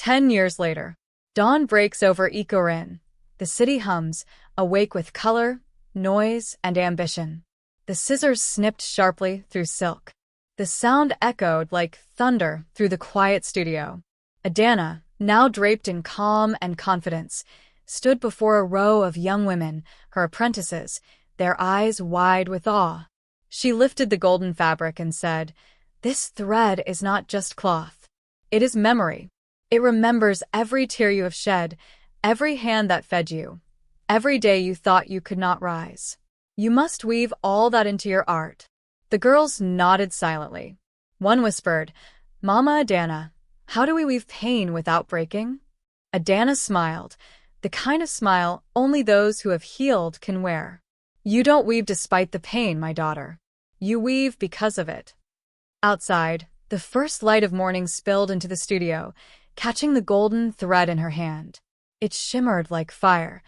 10 years later. Dawn breaks over Ikorin. The city hums, awake with color, noise, and ambition. The scissors snipped sharply through silk. The sound echoed like thunder through the quiet studio. Adanna, now draped in calm and confidence, stood before a row of young women, her apprentices, their eyes wide with awe. She lifted the golden fabric and said, "This thread is not just cloth. It is memory. It remembers every tear you have shed, every hand that fed you, every day you thought you could not rise. You must weave all that into your art." The girls nodded silently. One whispered, "Mama Adanna, how do we weave pain without breaking?" Adanna smiled, the kind of smile only those who have healed can wear. "You don't weave despite the pain, my daughter. You weave because of it." Outside, the first light of morning spilled into the studio, catching the golden thread in her hand. It shimmered like fire,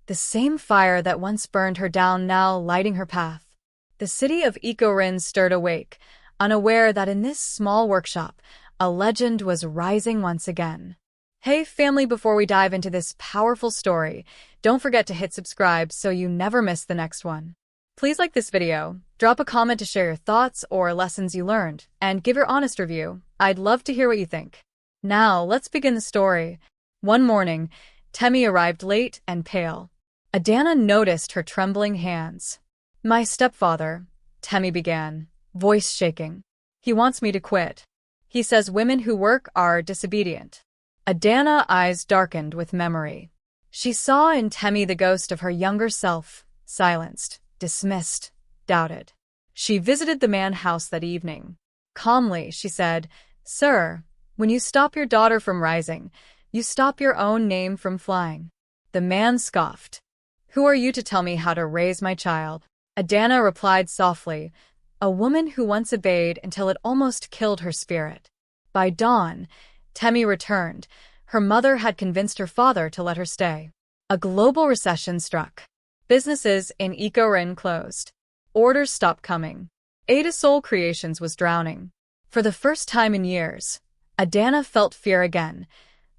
the same fire that once burned her down now lighting her path. The city of Ikorin stirred awake, unaware that in this small workshop, a legend was rising once again. Hey family, before we dive into this powerful story, don't forget to hit subscribe so you never miss the next one. Please like this video, drop a comment to share your thoughts or lessons you learned, and give your honest review. I'd love to hear what you think. Now, let's begin the story. One morning, TwoTHE arrived late and pale. Adanna noticed her trembling hands. "My stepfather," TwoTHE began, voice shaking. "He wants me to quit. He says women who work are disobedient." Adanna's eyes darkened with memory. She saw in TwoTHE the ghost of her younger self, silenced, dismissed, doubted. She visited the man's house that evening. Calmly, she said, "Sir, when you stop your daughter from rising, you stop your own name from flying." The man scoffed. "Who are you to tell me how to raise my child?" Adanna replied softly, "A woman who once obeyed until it almost killed her spirit." By dawn, TwoTHE returned. Her mother had convinced her father to let her stay. A global recession struck. Businesses in Ikorin closed. Orders stopped coming. Ada Soul Creations was drowning. For the first time in years, Adanna felt fear again,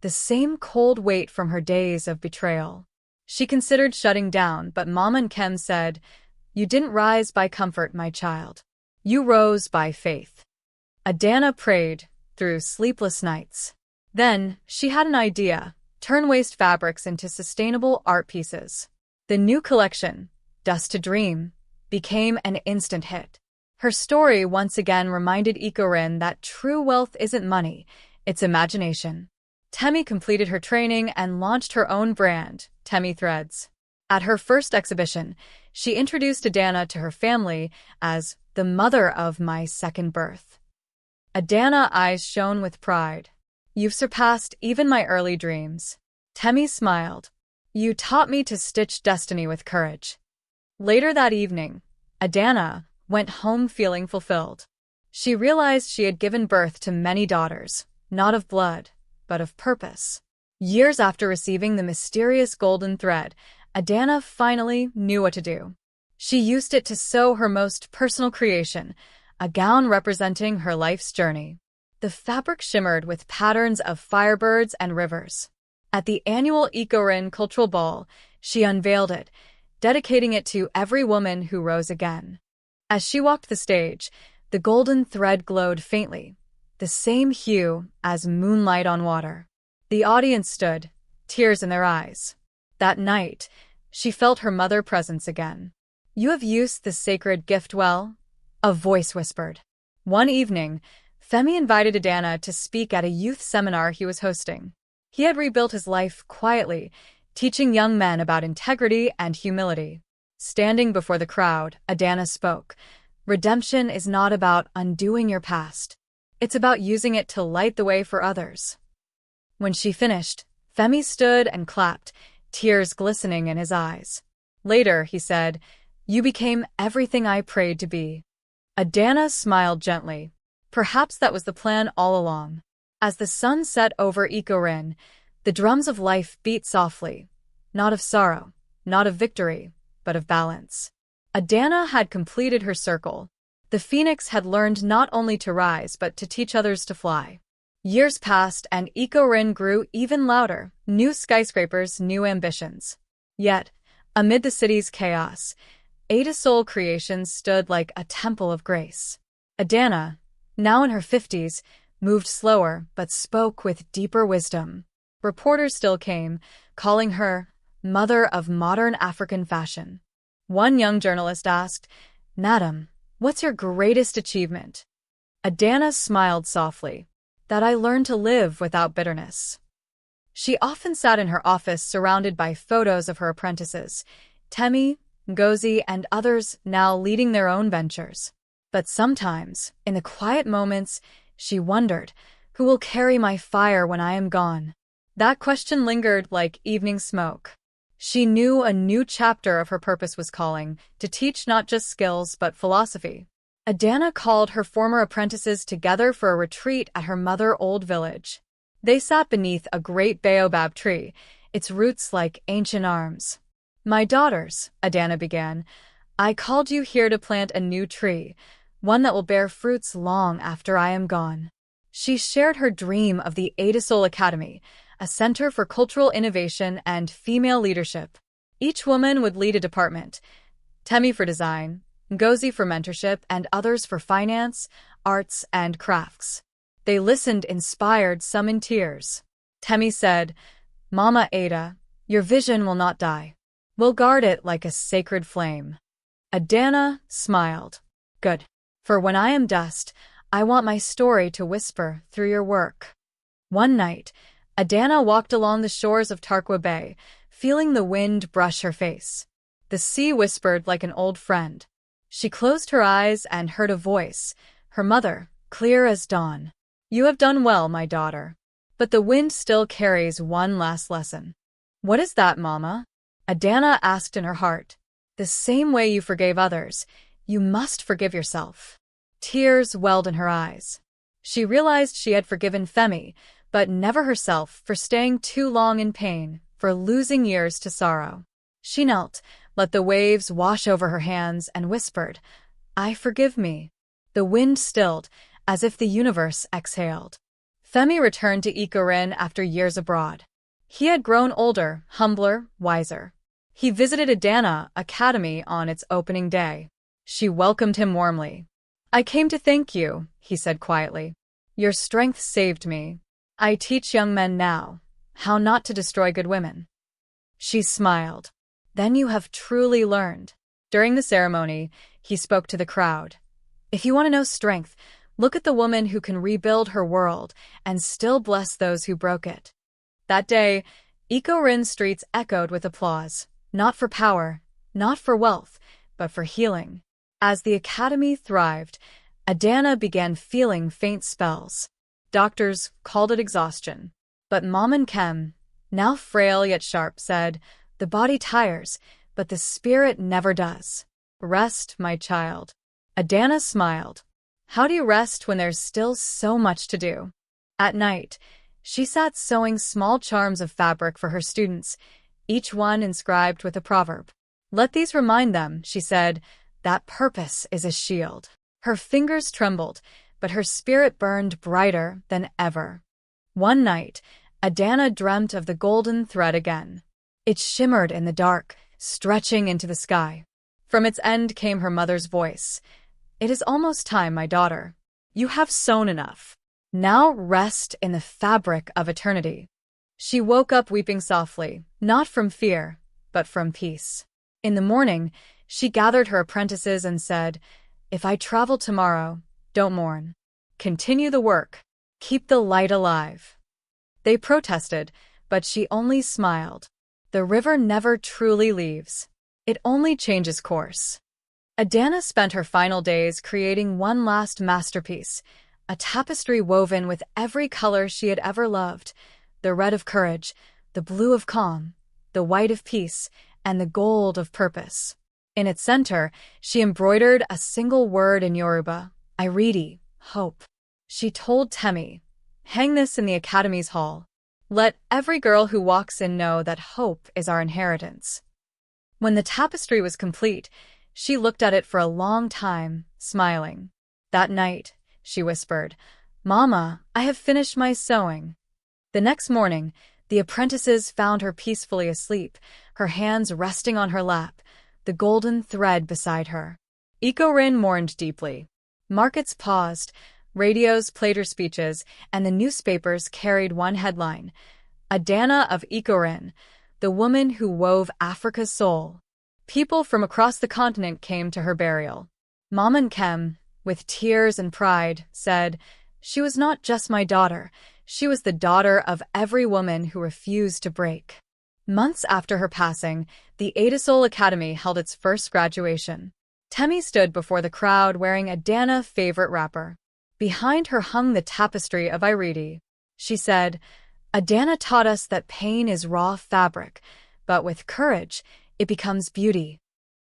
the same cold weight from her days of betrayal. She considered shutting down, but Mom and Kem said, "You didn't rise by comfort, my child. You rose by faith." Adanna prayed through sleepless nights. Then, she had an idea: turn waste fabrics into sustainable art pieces. The new collection, Dust to Dream, became an instant hit. Her story once again reminded Ikorin that true wealth isn't money, it's imagination. TwoTHE completed her training and launched her own brand, TwoTHE Threads. At her first exhibition, she introduced Adanna to her family as the mother of my second birth. Adanna's eyes shone with pride. "You've surpassed even my early dreams." TwoTHE smiled. "You taught me to stitch destiny with courage." Later that evening, Adanna went home feeling fulfilled. She realized she had given birth to many daughters, not of blood, but of purpose. Years after receiving the mysterious golden thread, Adanna finally knew what to do. She used it to sew her most personal creation, a gown representing her life's journey. The fabric shimmered with patterns of firebirds and rivers. At the annual Ikorin Cultural Ball, she unveiled it, dedicating it to every woman who rose again. As she walked the stage, the golden thread glowed faintly, the same hue as moonlight on water. The audience stood, tears in their eyes. That night, she felt her mother's presence again. "You have used this sacred gift well," a voice whispered. One evening, TwoTHE invited Adanna to speak at a youth seminar he was hosting. He had rebuilt his life quietly, teaching young men about integrity and humility. Standing before the crowd, Adanna spoke. "Redemption is not about undoing your past. It's about using it to light the way for others." When she finished, TwoTHE stood and clapped, tears glistening in his eyes. Later, he said, "You became everything I prayed to be." Adanna smiled gently. Perhaps that was the plan all along. As the sun set over Ikorin, the drums of life beat softly, not of sorrow, not of victory, but of balance. Adanna had completed her circle. The phoenix had learned not only to rise but to teach others to fly. Years passed and Ikorin grew even louder, new skyscrapers, new ambitions. Yet, amid the city's chaos, Ada Soul Creations stood like a temple of grace. Adanna, now in her 50s, moved slower but spoke with deeper wisdom. Reporters still came, calling her mother of modern African fashion. One young journalist asked, "Madam, what's your greatest achievement?" Adanna smiled softly. "That I learned to live without bitterness." She often sat in her office surrounded by photos of her apprentices, Temi, Ngozi, and others now leading their own ventures. But sometimes, in the quiet moments, she wondered, who will carry my fire when I am gone? That question lingered like evening smoke. She knew a new chapter of her purpose was calling, to teach not just skills but philosophy. Adanna called her former apprentices together for a retreat at her mother-old village. They sat beneath a great baobab tree, its roots like ancient arms. "My daughters," Adanna began, "I called you here to plant a new tree, one that will bear fruits long after I am gone." She shared her dream of the Ada Soul Academy, a center for cultural innovation and female leadership. Each woman would lead a department, Temi for design, Ngozi for mentorship, and others for finance, arts, and crafts. They listened inspired, some in tears. Temi said, "Mama Ada, your vision will not die. We'll guard it like a sacred flame." Adanna smiled. "Good. For when I am dust, I want my story to whisper through your work." One night, Adanna walked along the shores of Tarkwa Bay, feeling the wind brush her face. The sea whispered like an old friend. She closed her eyes and heard a voice, her mother, clear as dawn. "You have done well, my daughter. But the wind still carries one last lesson." "What is that, Mama?" Adanna asked in her heart. "The same way you forgave others, you must forgive yourself." Tears welled in her eyes. She realized she had forgiven Femi, but never herself, for staying too long in pain, for losing years to sorrow. She knelt, let the waves wash over her hands, and whispered, "I forgive me." The wind stilled, as if the universe exhaled. Femi returned to Ikorin after years abroad. He had grown older, humbler, wiser. He visited Adanna Academy on its opening day. She welcomed him warmly. "I came to thank you," he said quietly. "Your strength saved me. I teach young men now how not to destroy good women." She smiled. "Then you have truly learned." During the ceremony, he spoke to the crowd. "If you want to know strength, look at the woman who can rebuild her world and still bless those who broke it." That day, Ikorin streets echoed with applause, not for power, not for wealth, but for healing. As the academy thrived, Adanna began feeling faint spells. Doctors called it exhaustion. But Mom Kem, now frail yet sharp, said, "The body tires, but the spirit never does. Rest, my child." Adanna smiled. "How do you rest when there's still so much to do?" At night, she sat sewing small charms of fabric for her students, each one inscribed with a proverb. "Let these remind them," she said, "that purpose is a shield." Her fingers trembled, but her spirit burned brighter than ever. One night, Adanna dreamt of the golden thread again. It shimmered in the dark, stretching into the sky. From its end came her mother's voice. "It is almost time, my daughter. You have sewn enough. Now rest in the fabric of eternity." She woke up weeping softly, not from fear, but from peace. In the morning, she gathered her apprentices and said, "If I travel tomorrow, don't mourn. Continue the work. Keep the light alive." They protested, but she only smiled. The river never truly leaves. It only changes course. Adanna spent her final days creating one last masterpiece, a tapestry woven with every color she had ever loved, the red of courage, the blue of calm, the white of peace, and the gold of purpose. In its center, she embroidered a single word in Yoruba, Iridi, hope. She told Temi, "Hang this in the Academy's hall. Let every girl who walks in know that hope is our inheritance." When the tapestry was complete, she looked at it for a long time, smiling. That night, she whispered, "Mama, I have finished my sewing." The next morning, the apprentices found her peacefully asleep, her hands resting on her lap, the golden thread beside her. Ikorin mourned deeply. Markets paused, radios played her speeches, and the newspapers carried one headline: Adanna of Ikorin, the woman who wove Africa's soul. People from across the continent came to her burial. Mama Nkem, with tears and pride, said, "She was not just my daughter, she was the daughter of every woman who refused to break." Months after her passing, the Adisol Academy held its first graduation. Temi stood before the crowd wearing Adanna's favorite wrapper. Behind her hung the tapestry of Iridi. She said, "Adanna taught us that pain is raw fabric, but with courage, it becomes beauty."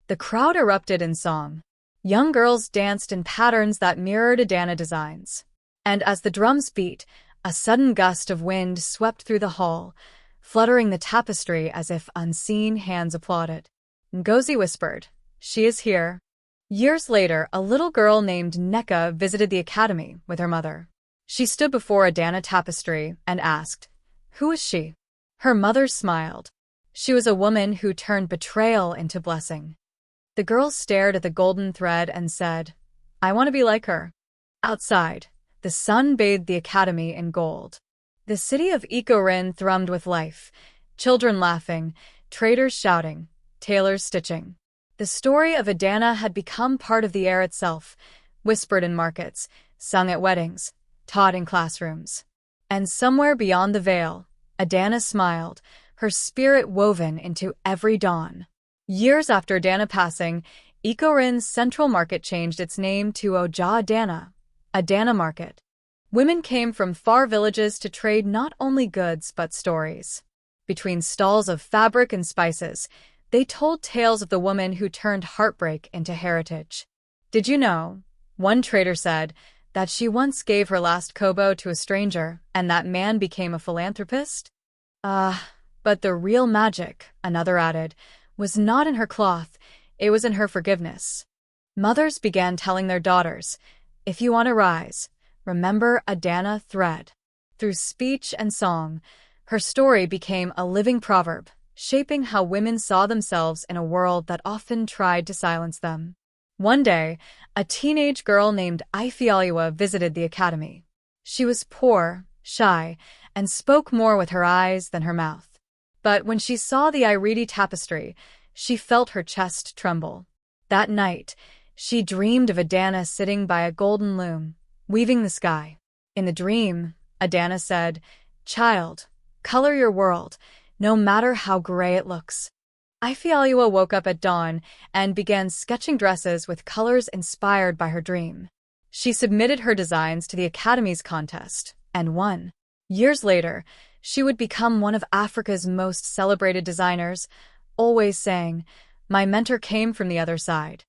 The crowd erupted in song. Young girls danced in patterns that mirrored Adanna designs. And as the drums beat, a sudden gust of wind swept through the hall, fluttering the tapestry as if unseen hands applauded. Ngozi whispered, "She is here." Years later, a little girl named Neka visited the academy with her mother. She stood before Adanna tapestry and asked, "Who is she?" Her mother smiled. She was a woman who turned betrayal into blessing. The girl stared at the golden thread and said, "I want to be like her." Outside, the sun bathed the academy in gold. The city of Ikorin thrummed with life, children laughing, traders shouting, tailors stitching. The story of Adanna had become part of the air itself, whispered in markets, sung at weddings, taught in classrooms. And somewhere beyond the veil, Adanna smiled, her spirit woven into every dawn. Years after Adanna's passing, Ikorin's central market changed its name to Oja Adanna, Adanna Market. Women came from far villages to trade not only goods but stories. Between stalls of fabric and spices, they told tales of the woman who turned heartbreak into heritage. "Did you know," one trader said, "that she once gave her last kobo to a stranger, and that man became a philanthropist?" But the real magic, another added, was not in her cloth, it was in her forgiveness. Mothers began telling their daughters, "If you want to rise, remember Adanna's thread." Through speech and song, her story became a living proverb, shaping how women saw themselves in a world that often tried to silence them. One day, a teenage girl named Ifeoluwa visited the academy. She was poor, shy, and spoke more with her eyes than her mouth. But when she saw the Iridi tapestry, she felt her chest tremble. That night, she dreamed of Adanna sitting by a golden loom, weaving the sky. In the dream, Adanna said, "Child, color your world, no matter how gray it looks." Ifeoluwa woke up at dawn and began sketching dresses with colors inspired by her dream. She submitted her designs to the Academy's contest and won. Years later, she would become one of Africa's most celebrated designers, always saying, "My mentor came from the other side."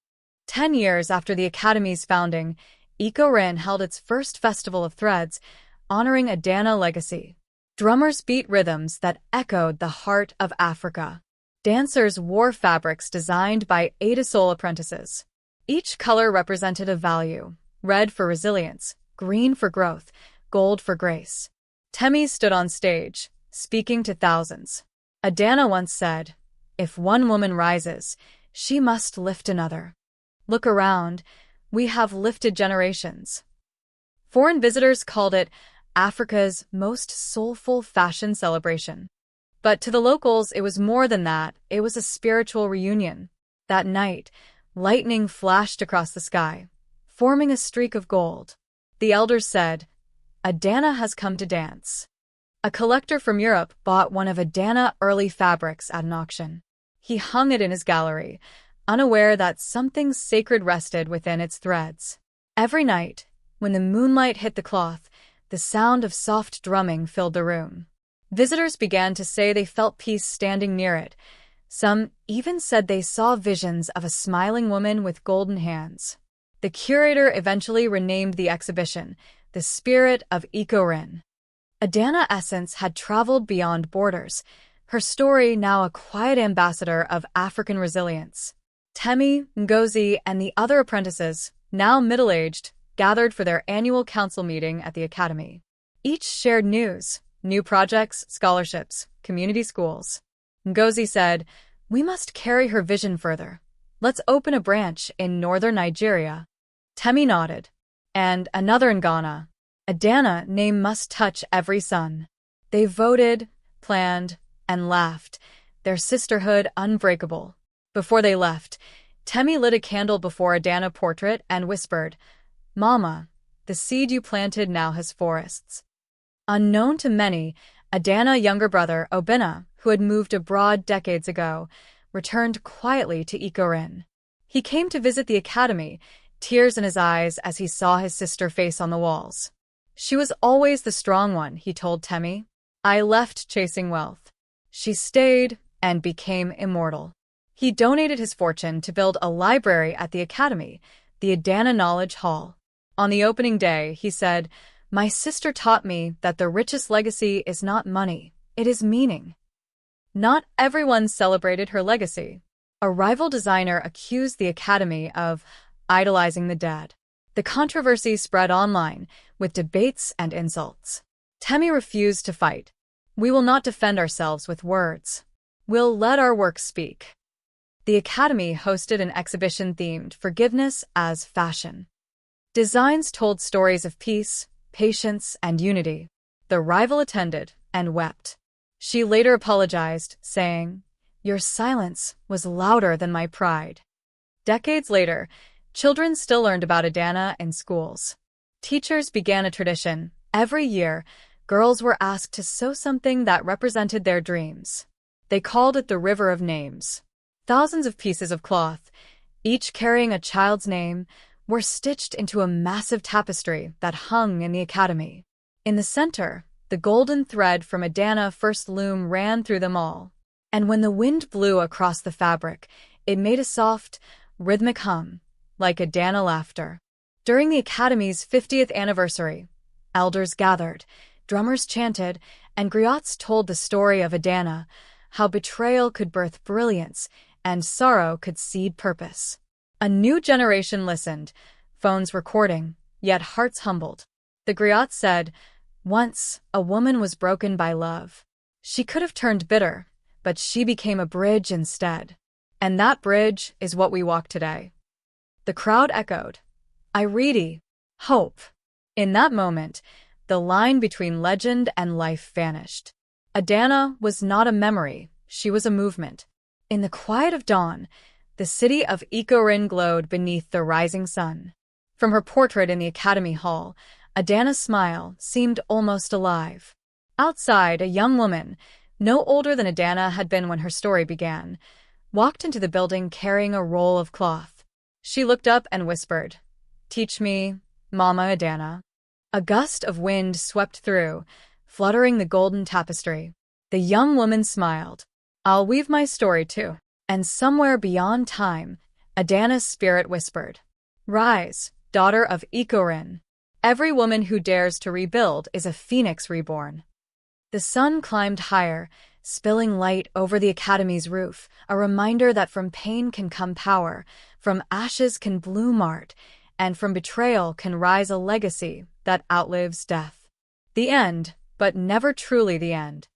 10 years after the Academy's founding, Ikorin held its first Festival of Threads, honoring Adanna's legacy. Drummers beat rhythms that echoed the heart of Africa. Dancers wore fabrics designed by Adisol apprentices. Each color represented a value: red for resilience, green for growth, gold for grace. Temi stood on stage, speaking to thousands. Adanna once said, "If one woman rises, she must lift another." Look around, we have lifted generations. Foreign visitors called it Africa's most soulful fashion celebration. But to the locals, it was more than that. It was a spiritual reunion. That night, lightning flashed across the sky, forming a streak of gold. The elders said, "Adanna has come to dance." A collector from Europe bought one of Adanna's early fabrics at an auction. He hung it in his gallery, unaware that something sacred rested within its threads. Every night, when the moonlight hit the cloth, the sound of soft drumming filled the room. Visitors began to say they felt peace standing near it. Some even said they saw visions of a smiling woman with golden hands. The curator eventually renamed the exhibition The Spirit of Ikorin. Adanna's essence had traveled beyond borders, her story now a quiet ambassador of African resilience. Temi, Ngozi, and the other apprentices, now middle-aged, gathered for their annual council meeting at the academy. Each shared news, new projects, scholarships, community schools. Ngozi said, "We must carry her vision further. Let's open a branch in northern Nigeria." Temi nodded. "And another in Ghana. Adanna name must touch every son." They voted, planned, and laughed, their sisterhood unbreakable. Before they left, Temi lit a candle before Adanna's portrait and whispered, "Mama, the seed you planted now has forests." Unknown to many, Adanna's younger brother, Obinna, who had moved abroad decades ago, returned quietly to Ikorin. He came to visit the academy, tears in his eyes as he saw his sister face on the walls. "She was always the strong one," he told Temi. "I left chasing wealth. She stayed and became immortal." He donated his fortune to build a library at the academy, the Adanna Knowledge Hall. On the opening day, he said, "My sister taught me that the richest legacy is not money, it is meaning." Not everyone celebrated her legacy. A rival designer accused the academy of idolizing the dead. The controversy spread online, with debates and insults. Temi refused to fight. "We will not defend ourselves with words. We'll let our work speak." The academy hosted an exhibition themed "Forgiveness as Fashion." Designs told stories of peace, patience, and unity. The rival attended and wept. She later apologized, saying, "Your silence was louder than my pride." Decades later, children still learned about Adanna in schools. Teachers began a tradition. Every year, girls were asked to sew something that represented their dreams. They called it the River of Names. Thousands of pieces of cloth, each carrying a child's name, were stitched into a massive tapestry that hung in the academy. In the center, the golden thread from Adanna's first loom ran through them all. And when the wind blew across the fabric, it made a soft, rhythmic hum, like Adanna laughter. During the academy's 50th anniversary, elders gathered, drummers chanted, and griots told the story of Adanna, how betrayal could birth brilliance and sorrow could seed purpose. A new generation listened, phones recording, yet hearts humbled. The griot said, "Once, a woman was broken by love. She could have turned bitter, but she became a bridge instead. And that bridge is what we walk today." The crowd echoed, "Iridi, hope." In that moment, the line between legend and life vanished. Adanna was not a memory, she was a movement. In the quiet of dawn, the city of Ikorin glowed beneath the rising sun. From her portrait in the Academy Hall, Adanna's smile seemed almost alive. Outside, a young woman, no older than Adanna had been when her story began, walked into the building carrying a roll of cloth. She looked up and whispered, "Teach me, Mama Adanna." A gust of wind swept through, fluttering the golden tapestry. The young woman smiled. "I'll weave my story too." And somewhere beyond time, Adanna's spirit whispered, "Rise, daughter of Ikorin. Every woman who dares to rebuild is a phoenix reborn." The sun climbed higher, spilling light over the academy's roof, a reminder that from pain can come power, from ashes can bloom art, and from betrayal can rise a legacy that outlives death. The end, but never truly the end.